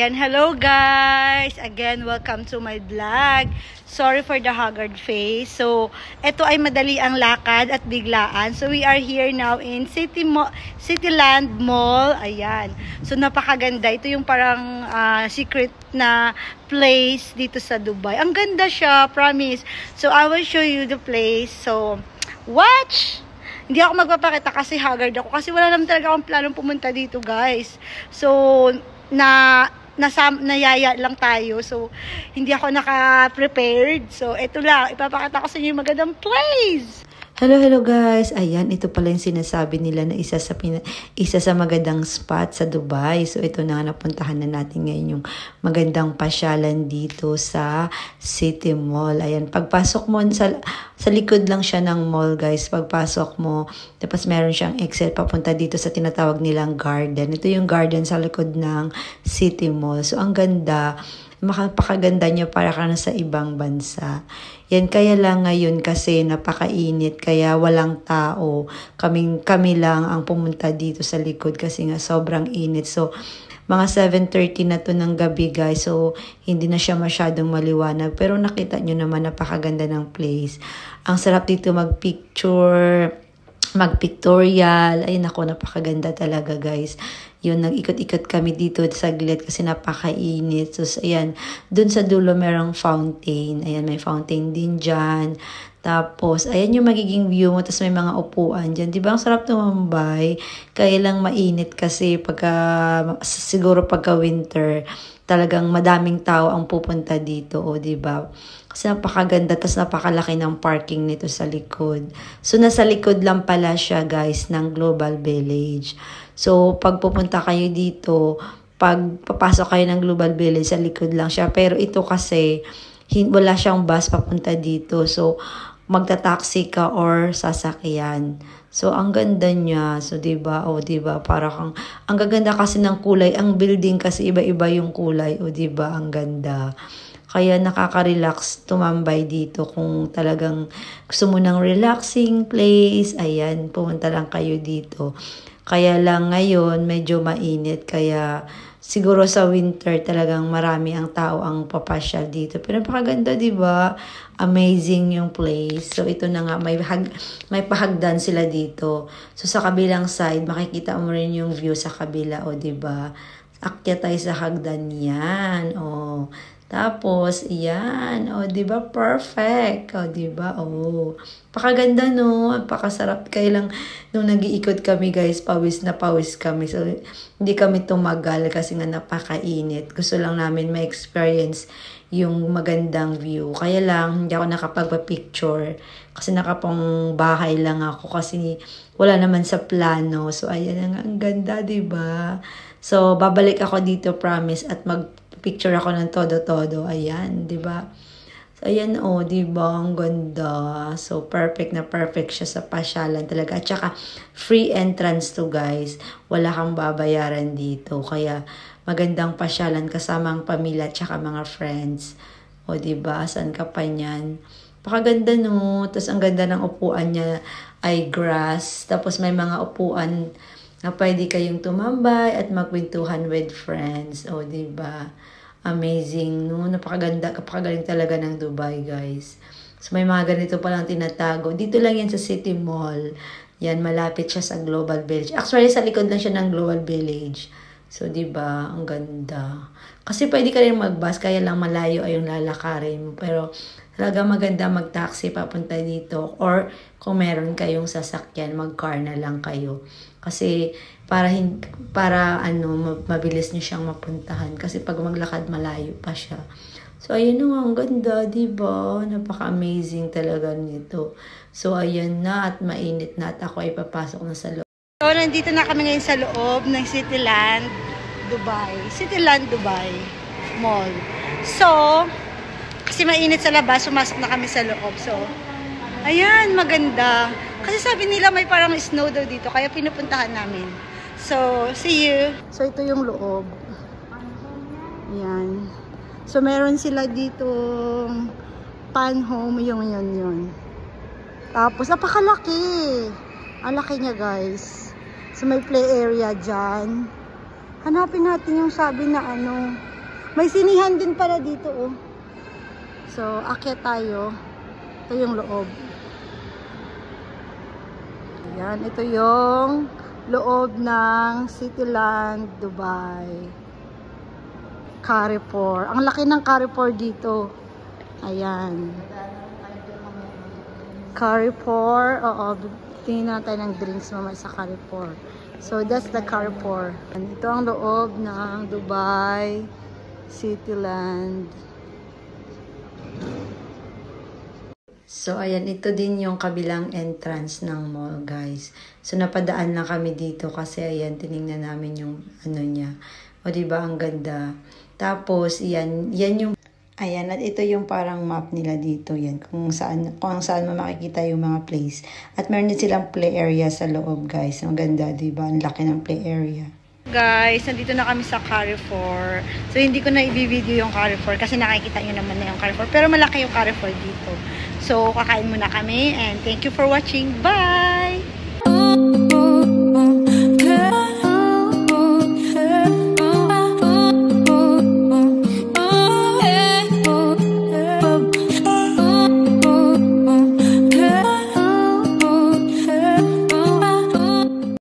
Ayan, hello guys! Again, welcome to my vlog. Sorry for the haggard face. So, ito ay madali ang lakad at biglaan. So, we are here now in Cityland Mall. Ayan. So, napakaganda. Ito yung parang secret na place dito sa Dubai. Ang ganda siya, promise. So, I will show you the place. So, watch! Hindi ako magpapakita kasi haggard ako. Kasi wala naman talaga akong planong pumunta dito, guys. So, nayaya lang tayo. So, hindi ako naka-prepared. So, ito lang. Ipapakita ko sa inyo yung magandang place. Hello guys. Ayan, ito pala yung sinasabi nila na isa sa magandang spot sa Dubai. So, ito na napuntahan na natin ngayon yung magandang pasyalan dito sa City Mall. Ayan, pagpasok mo sa likod lang siya ng mall, guys. Pagpasok mo, tapos meron siyang exit papunta dito sa tinatawag nilang garden. Ito yung garden sa likod ng City Mall. So, ang ganda. Makapakaganda niya para ka na sa ibang bansa. Yan, kaya lang ngayon kasi napakainit, kaya walang tao. Kami lang ang pumunta dito sa likod kasi nga sobrang init. So, mga 7:30 na to ng gabi, guys. So, hindi na siya masyadong maliwanag. Pero nakita nyo naman, napakaganda ng place. Ang sarap dito mag-pictorial. Ay, naku, napakaganda talaga, guys. Yun, nag-ikot-ikot kami dito saglit kasi napakainit. So, ayan, dun sa dulo merong fountain. Ayan, may fountain din dyan. Tapos, ayan yung magiging view mo. Tapos may mga upuan dyan. Diba, ang sarap tumambay. Kaya lang mainit kasi siguro pagka winter, talagang madaming tao ang pupunta dito. O, diba? Kasi napakaganda. Tapos napakalaki ng parking nito sa likod. So, nasa likod lang pala siya, guys, ng Global Village. So, pag pupunta kayo dito, pag papasok kayo ng Global Village, sa likod lang siya. Pero ito kasi, wala siyang bus papunta dito. So, magta-taxi ka or sasakyan. So, ang ganda niya. So, diba? O, diba? Parang, ang gaganda kasi ng kulay. Ang building kasi iba-iba yung kulay. O, diba? Ang ganda. Kaya nakaka-relax tumambay dito kung talagang gusto mo ng relaxing place. Ayan, pumunta lang kayo dito. Kaya lang ngayon, medyo mainit. Kaya siguro sa winter talagang marami ang tao ang papasyal dito. Pero napakaganda, diba? Amazing yung place. So, ito na nga, may pahagdan sila dito. So, sa kabilang side, makikita mo rin yung view sa kabila. O, diba? Akyat tayo sa hagdan yan. O, tapos, yan. O, diba? Perfect. O, diba? O, pakaganda, no? Pakasarap. Kaya lang, nung nag-iikot kami, guys, pawis na pawis kami. So, hindi kami tumagal kasi nga napakainit. Gusto lang namin ma-experience yung magandang view. Kaya lang, hindi ako nakapagpa-picture. Kasi nakapang bahay lang ako. Kasi wala naman sa plano. So, ayan nga. Ang ganda, diba? So, babalik ako dito, promise. At picture ako ng todo-todo. Ayan, di ba? So, ayan, oh, di ba? Ang ganda. So, perfect na perfect siya sa pasyalan talaga. At saka, free entrance to, guys. Wala kang babayaran dito. Kaya, magandang pasyalan kasama ang pamilya at saka mga friends. O, di ba? Saan ka pa niyan? Pakaganda, no? Tapos, ang ganda ng upuan niya ay grass. Tapos, may mga upuan na pwede kayong tumambay at magkwentuhan with friends. O, diba? Amazing, no? Napakagaling talaga ng Dubai, guys. So, may mga ganito palang tinatago. Dito lang yan sa City Mall. Yan, malapit siya sa Global Village. Actually, sa likod lang siya ng Global Village. So, diba? Ang ganda. Kasi pwede ka rin mag-bus, kaya lang malayo ay yung lalakarin mo. Pero, talaga maganda mag-taxi papunta dito. Or, kung meron kayong sasakyan, mag-car na lang kayo. Kasi, mabilis nyo siyang mapuntahan. Kasi pag maglakad, malayo pa siya. So, ayun na, ang ganda, diba? Napaka-amazing talaga nito. So, ayan na, at mainit na, at ako ay papasok na sa loob. So, nandito na kami ngayon sa loob ng Cityland Dubai Mall. So, kasi mainit sa labas, sumasok na kami sa loob. So, ayan, maganda. Kasi sabi nila may parang snow daw dito, kaya pinupuntahan namin. So, see you. So, ito yung loob. Ayan. So, meron sila dito pan home, yun. Tapos, napakalaki. Ang laki niya, guys. So, may play area dyan. Hanapin natin yung sabi na May sinihan din para dito, oh. So, akyat tayo. Ito yung loob. Ayan, ito yung loob ng Cityland, Dubai. Carrefour. Ang laki ng Carrefour dito. Ayan. Carrefour. Oo, tingnan tayo ng drinks mamaya sa Carrefour. So, that's the Carrefour. And ito ang loob ng Dubai Cityland. So, ayan, ito din yung kabilang entrance ng mall, guys. So, napadaan lang kami dito kasi, ayan, tinignan namin yung ano niya. O, diba, ang ganda. Tapos, yan yung, ayan, at ito yung parang map nila dito, yan, kung saan mo makikita yung mga place. At meron din silang play area sa loob, guys. Ang ganda, diba? Ang laki ng play area. Guys, nandito na kami sa Carrefour. So, hindi ko na i-video yung Carrefour kasi nakikita nyo naman na yung Carrefour. Pero malaki yung Carrefour dito. So, kakain muna kami and thank you for watching. Bye!